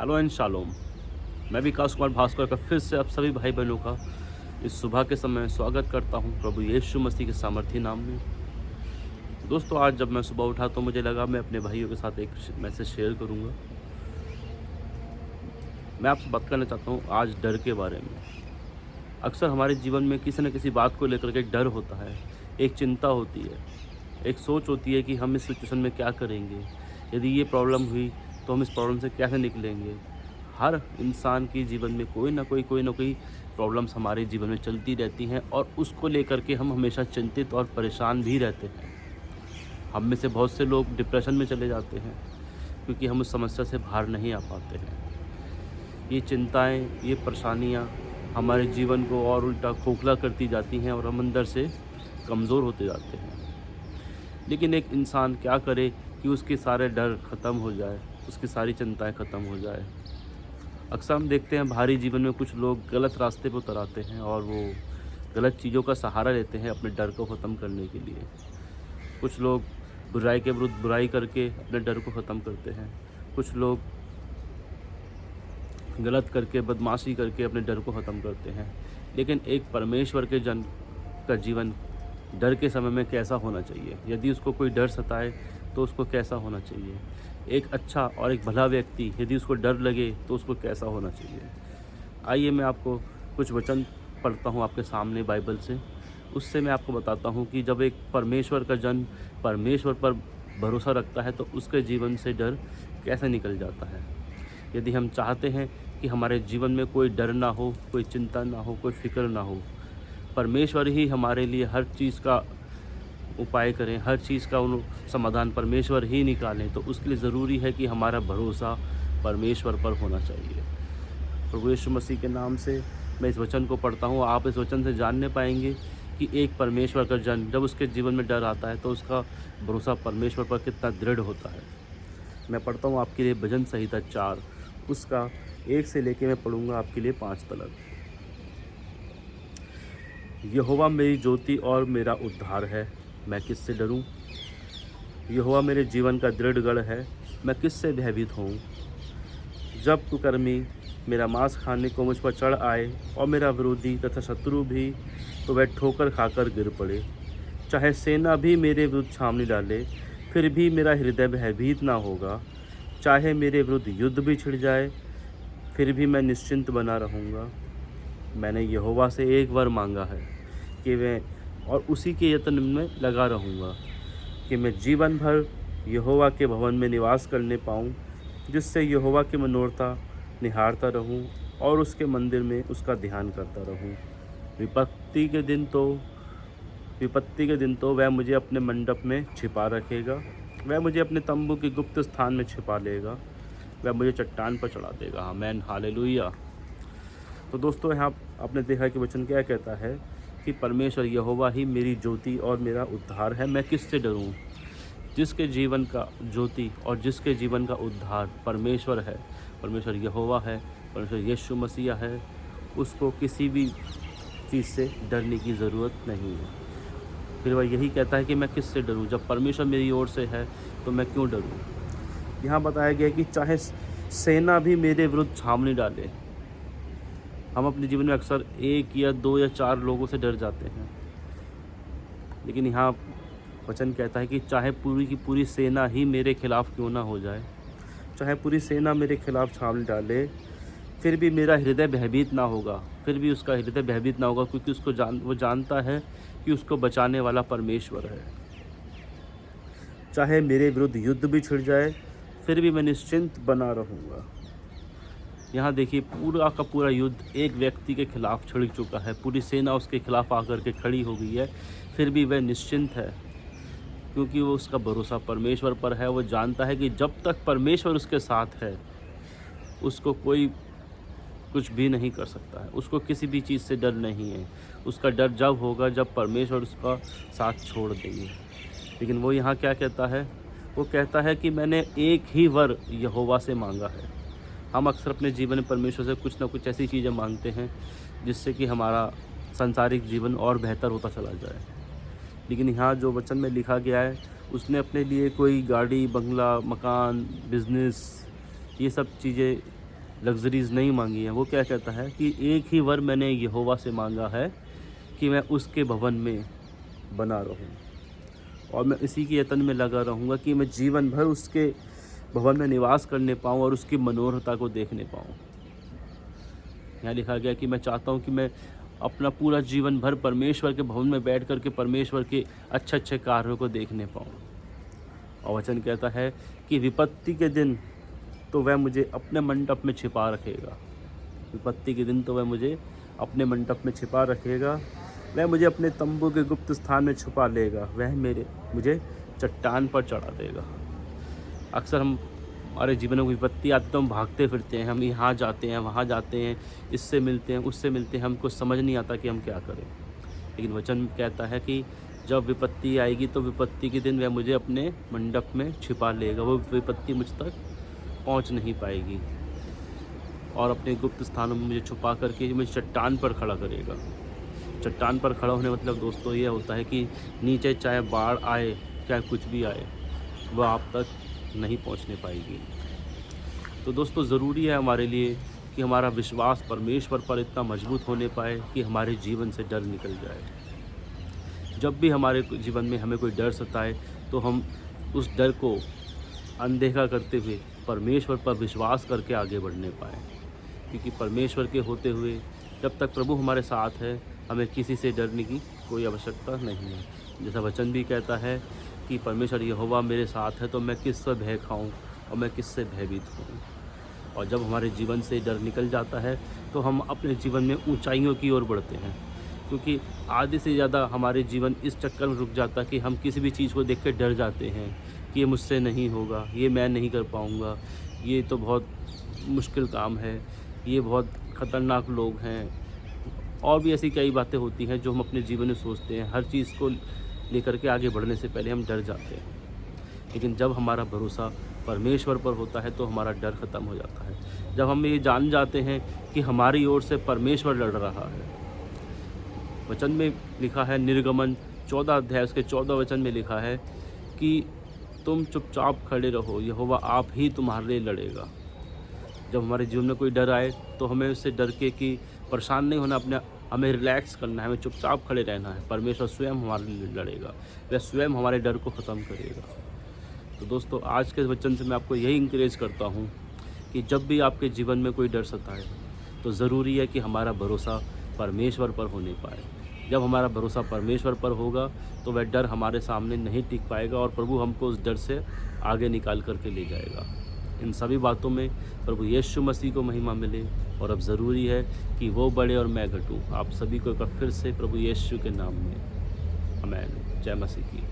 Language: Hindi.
Hello and shalom. मैं विकास कुमार भास्कर का फिर से आप सभी भाई बहनों का इस सुबह के समय स्वागत करता हूं प्रभु यीशु मसीह के सामर्थी नाम में। दोस्तों, आज जब मैं सुबह उठा तो मुझे लगा मैं अपने भाइयों के साथ एक मैसेज शेयर करूंगा। मैं आपसे बात करना चाहता हूं आज डर के बारे में। अक्सर हमारे जीवन में किसी न किसी बात को लेकर के डर होता है, एक चिंता होती है, एक सोच होती है कि हम इस सिचुएशन में क्या करेंगे, यदि ये प्रॉब्लम हुई तो हम इस प्रॉब्लम से कैसे निकलेंगे। हर इंसान के जीवन में कोई ना कोई प्रॉब्लम्स हमारे जीवन में चलती रहती हैं और उसको लेकर के हम हमेशा चिंतित और परेशान भी रहते हैं। हम में से बहुत से लोग डिप्रेशन में चले जाते हैं क्योंकि हम उस समस्या से बाहर नहीं आ पाते हैं। ये चिंताएं, ये परेशानियां हमारे जीवन को और उल्टा खोखला करती जाती हैं और हम अंदर से कमज़ोर होते जाते हैं। लेकिन एक इंसान क्या करे कि उसके सारे डर ख़त्म हो जाए, उसकी सारी चिंताएं ख़त्म हो जाए। अक्सर हम देखते हैं भारी जीवन में कुछ लोग गलत रास्ते पर उतर आते हैं और वो गलत चीज़ों का सहारा लेते हैं अपने डर को ख़त्म करने के लिए। कुछ लोग बुराई के विरुद्ध बुराई करके अपने डर को ख़त्म करते हैं। कुछ लोग गलत करके, बदमाशी करके अपने डर को ख़त्म करते हैं। लेकिन एक परमेश्वर के जन का जीवन डर के समय में कैसा होना चाहिए? यदि उसको कोई डर सताए तो उसको कैसा होना चाहिए? एक अच्छा और एक भला व्यक्ति यदि उसको डर लगे तो उसको कैसा होना चाहिए? आइए मैं आपको कुछ वचन पढ़ता हूँ आपके सामने बाइबल से। उससे मैं आपको बताता हूँ कि जब एक परमेश्वर का जन परमेश्वर पर भरोसा रखता है तो उसके जीवन से डर कैसे निकल जाता है। यदि हम चाहते हैं कि हमारे जीवन में कोई डर ना हो, कोई चिंता ना हो, कोई फ़िक्र ना हो, परमेश्वर ही हमारे लिए हर चीज़ का उपाय करें, हर चीज़ का समाधान परमेश्वर ही निकालें, तो उसके लिए ज़रूरी है कि हमारा भरोसा परमेश्वर पर होना चाहिए। प्रभु यीशु मसीह के नाम से मैं इस वचन को पढ़ता हूँ। आप इस वचन से जानने पाएंगे कि एक परमेश्वर का जन जब उसके जीवन में डर आता है तो उसका भरोसा परमेश्वर पर कितना दृढ़ होता है। मैं पढ़ता हूँ आपके लिए भजन संहिता 4, उसका 1 से लेके मैं पढ़ूँगा आपके लिए 5 तक। यहोवा मेरी ज्योति और मेरा उद्धार है, मैं किससे डरूं? यहोवा मेरे जीवन का दृढ़ गढ़ है, मैं किससे भयभीत होऊं? जब कुकर्मी मेरा मांस खाने को मुझ पर चढ़ आए और मेरा विरोधी तथा शत्रु भी, तो वह ठोकर खाकर गिर पड़े। चाहे सेना भी मेरे विरुद्ध छावनी डाले, फिर भी मेरा हृदय भयभीत ना होगा। चाहे मेरे विरुद्ध युद्ध भी छिड़ जाए, फिर भी मैं निश्चिंत बना रहूँगा। मैंने यहोवा से एक वर मांगा है कि मैं और उसी के यत्न में लगा रहूँगा कि मैं जीवन भर यहोवा के भवन में निवास करने पाऊँ, जिससे यहोवा की मनोरथा निहारता रहूँ और उसके मंदिर में उसका ध्यान करता रहूँ। विपत्ति के दिन तो वह मुझे अपने मंडप में छिपा रखेगा। वह मुझे अपने तंबू के गुप्त स्थान में छिपा लेगा। वह मुझे चट्टान पर चढ़ा देगा। आमीन, हालेलुया। तो दोस्तों, यहाँ आपने देखा कि वचन क्या कहता है कि परमेश्वर यहोवा ही मेरी ज्योति और मेरा उद्धार है, मैं किससे डरूं? जिसके जीवन का ज्योति और जिसके जीवन का उद्धार परमेश्वर है, परमेश्वर यहोवा है, परमेश्वर यीशु मसीह है, उसको किसी भी चीज़ से डरने की ज़रूरत नहीं है। फिर वह यही कहता है कि मैं किससे डरूं? जब परमेश्वर मेरी ओर से है तो मैं क्यों डरूं? यहाँ बताया गया कि चाहे सेना भी मेरे विरुद्ध छावनी डाले। हम अपने जीवन में अक्सर 1 या 2 या 4 लोगों से डर जाते हैं, लेकिन यहाँ वचन कहता है कि चाहे पूरी की पूरी सेना ही मेरे खिलाफ़ क्यों ना हो जाए, चाहे पूरी सेना मेरे खिलाफ़ छावनी डाले, फिर भी मेरा हृदय भयभीत ना होगा। फिर भी उसका हृदय भयभीत ना होगा, क्योंकि वो जानता है कि उसको बचाने वाला परमेश्वर है। चाहे मेरे विरुद्ध युद्ध भी छिड़ जाए, फिर भी मैं निश्चिंत बना रहूँगा। यहाँ देखिए, पूरा का पूरा युद्ध एक व्यक्ति के खिलाफ छिड़ चुका है, पूरी सेना उसके खिलाफ आकर के खड़ी हो गई है, फिर भी वह निश्चिंत है, क्योंकि वो उसका भरोसा परमेश्वर पर है। वो जानता है कि जब तक परमेश्वर उसके साथ है, उसको कोई कुछ भी नहीं कर सकता है, उसको किसी भी चीज़ से डर नहीं है। उसका डर जब होगा जब परमेश्वर उसका साथ छोड़ देंगे। लेकिन वो यहाँ क्या कहता है? वो कहता है कि मैंने एक ही वर यहोवा से मांगा है। हम अक्सर अपने जीवन में परमेश्वर से कुछ ना कुछ ऐसी चीज़ें मांगते हैं जिससे कि हमारा सांसारिक जीवन और बेहतर होता चला जाए। लेकिन यहाँ जो वचन में लिखा गया है, उसने अपने लिए कोई गाड़ी, बंगला, मकान, बिजनेस, ये सब चीज़ें लग्जरीज़ नहीं मांगी हैं। वो क्या कहता है कि एक ही वर मैंने यहोवा से मांगा है कि मैं उसके भवन में बना रहूं, और मैं इसी के यत्न में लगा रहूँगा कि मैं जीवन भर उसके भवन में निवास करने पाऊँ और उसकी मनोहरता को देखने पाऊँ। यहाँ लिखा गया कि मैं चाहता हूँ कि मैं अपना पूरा जीवन भर परमेश्वर के भवन में बैठ कर के परमेश्वर के अच्छे अच्छे कार्यों को देखने पाऊँ। और वचन कहता है कि विपत्ति के दिन तो वह मुझे अपने मंडप में छिपा रखेगा। विपत्ति के दिन तो वह मुझे अपने मंडप में छिपा रखेगा। वह मुझे अपने तंबू के गुप्त स्थान में छुपा लेगा। वह मुझे चट्टान पर चढ़ा देगा। अक्सर हमारे जीवन में विपत्ति आती तो हम भागते फिरते हैं, हम यहाँ जाते हैं, वहाँ जाते हैं, इससे मिलते हैं, उससे मिलते हैं, हमको समझ नहीं आता कि हम क्या करें। लेकिन वचन कहता है कि जब विपत्ति आएगी तो विपत्ति के दिन वह मुझे अपने मंडप में छिपा लेगा। वो विपत्ति मुझ तक पहुँच नहीं पाएगी और अपने गुप्त स्थानों में मुझे छुपा करके मुझे चट्टान पर खड़ा करेगा। चट्टान पर खड़ा होने मतलब दोस्तों ये होता है कि नीचे चाहे बाढ़ आए, चाहे कुछ भी आए, वह आप तक नहीं पहुंचने पाएगी। तो दोस्तों ज़रूरी है हमारे लिए कि हमारा विश्वास परमेश्वर पर इतना मजबूत होने पाए कि हमारे जीवन से डर निकल जाए। जब भी हमारे जीवन में हमें कोई डर सताए तो हम उस डर को अनदेखा करते हुए परमेश्वर पर विश्वास करके आगे बढ़ने पाएँ, क्योंकि परमेश्वर के होते हुए जब तक प्रभु हमारे साथ है हमें किसी से डरने की कोई आवश्यकता नहीं है। जैसा वचन भी कहता है कि परमेश्वर यहोवा मेरे साथ है तो मैं किससे भय खाऊं और मैं किससे भयभीत हूँ। और जब हमारे जीवन से डर निकल जाता है तो हम अपने जीवन में ऊंचाइयों की ओर बढ़ते हैं, क्योंकि आधे से ज़्यादा हमारे जीवन इस चक्कर में रुक जाता है कि हम किसी भी चीज़ को देख कर डर जाते हैं कि ये मुझसे नहीं होगा, ये मैं नहीं कर पाऊँगा, ये तो बहुत मुश्किल काम है, ये बहुत ख़तरनाक लोग हैं, और भी ऐसी कई बातें होती हैं जो हम अपने जीवन में सोचते हैं। हर चीज़ को लेकर के आगे बढ़ने से पहले हम डर जाते हैं। लेकिन जब हमारा भरोसा परमेश्वर पर होता है तो हमारा डर ख़त्म हो जाता है। जब हम ये जान जाते हैं कि हमारी ओर से परमेश्वर लड़ रहा है। वचन में लिखा है, निर्गमन 14 अध्याय उसके 14 वचन में लिखा है कि तुम चुपचाप खड़े रहो, यहोवा आप ही तुम्हारे लिए लड़ेगा। जब हमारे जीवन में कोई डर आए तो हमें उससे डर के कि परेशान नहीं होना, हमें रिलैक्स करना है, हमें चुपचाप खड़े रहना है। परमेश्वर स्वयं हमारे लिए लड़ेगा, वह स्वयं हमारे डर को ख़त्म करेगा। तो दोस्तों आज के वचन से मैं आपको यही इंकरेज करता हूँ कि जब भी आपके जीवन में कोई डर सताए तो ज़रूरी है कि हमारा भरोसा परमेश्वर पर होने पाए। जब हमारा भरोसा परमेश्वर पर होगा तो वह डर हमारे सामने नहीं टिक पाएगा और प्रभु हमको उस डर से आगे निकाल करके ले जाएगा। इन सभी बातों में प्रभु यीशु मसीह को महिमा मिले, और अब ज़रूरी है कि वो बढ़े और मैं घटूँ। आप सभी को एक बार फिर से प्रभु यीशु के नाम में आमीन। जय मसीह की।